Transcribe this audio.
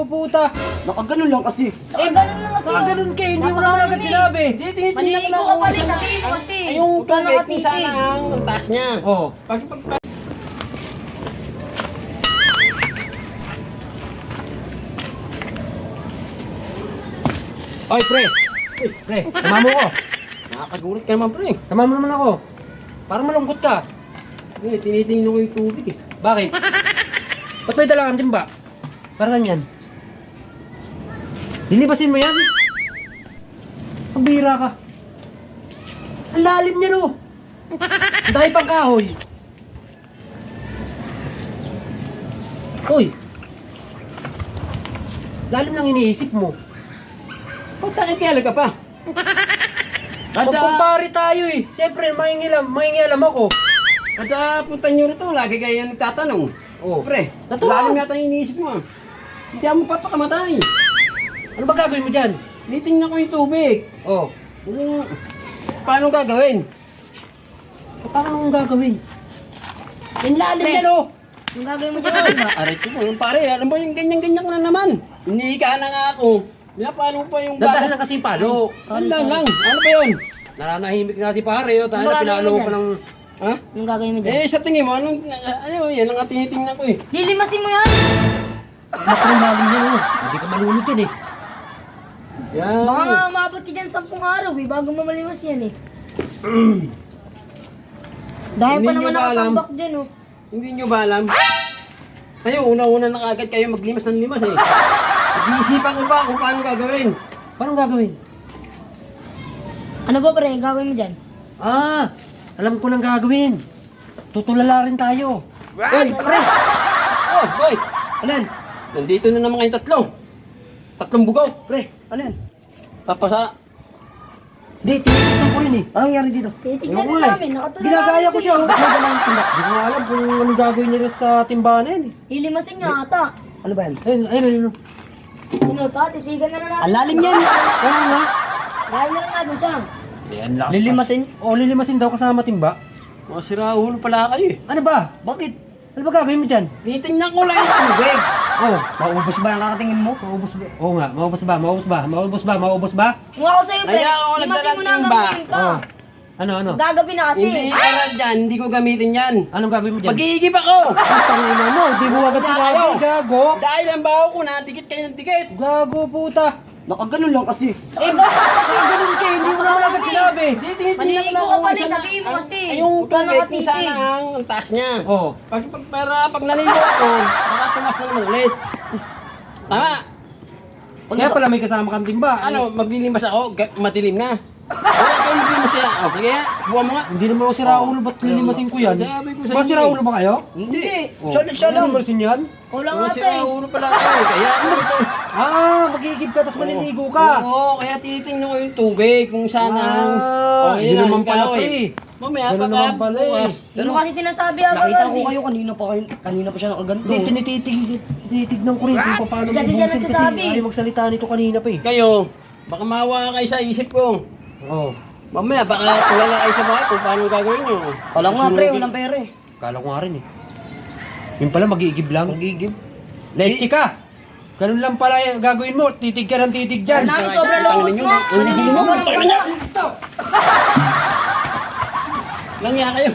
Puta! Nakaganon lang kasi. Eh, ganun lang kasi. Nakaganon ka, hindi mo naman agad sinabi. Hindi, tinitingnan ko Maliligo lang ka kung pala, saan sabihin mo kasi. ay yung Huwag ka tubig kung nakatitig. saan ang taas niya. Oo. Pag Oy, pre! Uy, pre, tama mo ko. nakakagulat ka naman, pre. Tama mo naman ako. Parang malungkot ka. Hindi, tinitingnan ko yung tubig eh. Bakit? Ba't may dala kang timba? Para saan yan? Lilibasin mo yan? Ang bihira ka. Ang lalim niya, no? Ang dahil pang kahoy. Uy! Lalim lang iniisip mo. Bakit kaya ka pa? Magkumpari tayo eh. Siyempre, mahingialam ako. Kada punta nyo rito, lagi kayo nagtatanong. Oo. Pre, Totoo. lalim yata yung iniisip mo ah. Hindi ako mapapakamatay. Ano ba gagawin mo dyan? Tinitingnan ko yung tubig. Oh. Paano gagawin? Paano mong gagawin? Ang lalim Pre. yan, oh. Yung gagawin mo dyan, ba? Aray ko po, pare, alam mo yung ganyan-ganyan ko na naman. Hindi ka na nga ako. Pinapalo pa yung Dadaan lang kasi yung palo. Wala lang. Ano ba yun? Nananahimik na si pare, oh. Tayo Ano na ba pinalo mo gagawin pa ng... Ha? Yung gagawin mo dyan. Eh, sa tingin mo, anong, yan ang tinitingnan ko eh. Lilimasin mo yan! Ano pa yung lalim yan, oh. Hindi ka malunod yan, eh. Yan. Baka nga umabot ka dyan 10 araw eh, bago mamalimas yan eh. Dahil pa Hindi naman nyo ba alam? nakatambak dyan oh. Hindi nyo ba alam? Kayo, una-una na kaagad kayo maglimas ng limas eh. Nag-iisipan ko ba kung paano gagawin? Paano gagawin? Ano ba pre, yung gagawin mo dyan? Ah, alam ko nang gagawin. Tutulala rin tayo. Hoy, pre! Oh, boy! Ano yan? Nandito na naman kayong tatlo. Tatlong bugaw. Pre, ano yan? Papasa. Hindi, tinitignan ko rin, eh. Anong nangyari dito? Titignan Ewan din ko, eh. namin, nakatulala Ginagaya ko siya, oh. May dalang timba. Hindi ko nga alam kung anong gagawin nila sa timbahan na yan, eh. Lilimasin niya ata. Ano ba yan? Ayun, ayun, ayun. Ano ta, titigan na natin. Ang lalim yan! Ayun nga. Dahil na lang natin siya. Ayan, last Lilimasin? Oh, lilimasin daw kasama timba. Mga siraulo pala kayo eh. Ano ba? Bakit? Ano ba gagawin mo dyan? Tinitingnan ko lang yung tubig. Oh, Maubos ba ang kakatingin mo? maubos ba? Oo nga, maubos ba? Maubos ba? Maubos ba? Maubos ba? Kung ako sa'yo pre, Kaya ako limasin mo na nagdalang hanggang timba. ngayon ka. Oh. Ano? Gagabi na kasi. Hindi para dyan, hindi ko gamitin yan. Anong gagawin mo dyan? Mag-iigib ako! Putangina mo, di mo agad Wala sinabi, kayo. gago. Dahil ang baho ko na, dikit kayo ng dikit. Gago, puta. Nakaganon lang kasi. Eh, bakit kasi? Ganun ka, hindi mo naman agad sinabi. Hindi, tinitingnan ko Maliligo lang ka kung pala, saan sabihin mo kasi. ay yung Huwag ka tubig kung saan nakatitig. ang taas niya. Oh. Pag naligo ako, baka tumas na naman ulit. Tama. Kaya pala may kasama kang timba. Ano, maglilimas ako, madilim na. Wala ikaw maglimas kaya. O, sige, buwan mo nga. Hindi naman ako si Raulo, ba't lilimasin ko yan? Sabi ko sa Ba inyo si eh. Raulo ba kayo? Hindi. Oh. Siya lang. Lilimasin yan? Wala Mga nga tayo. siraulo pala kayo. Kaya ano ito? Ah, magigib ka, tapos maliligo ka. Oo, kaya tinitingnan ko yung tubig kung saan ang... Ah, O, yun na, naman ikaw pala, eh. pre. Mamaya Ganun pa naman pala eh. bukas. Hindi mo kasi sinasabi agad. Nakita ko eh. kayo kanina pa siya nakaganto. Hindi, tinitignan ko rin kung paano Kasi siya bubusin nagsasabi. ayaw magsalita nito kanina pa eh. Kayo, baka mawa kayo sa isip ko. Oo. Mamaya, baka tulala kayo sa bahay kung paano gagawin nyo. Wala nga pre, walang pera eh. Kala ko nga rin eh. Yung pala, mag-iigib lang. Magigib. Leche ka! Ganun lang pala yung gagawin mo. Titig ka ng titig dyan. Namin sobrang lungkot mo. Maliligo ka lang pala. Langya kayo.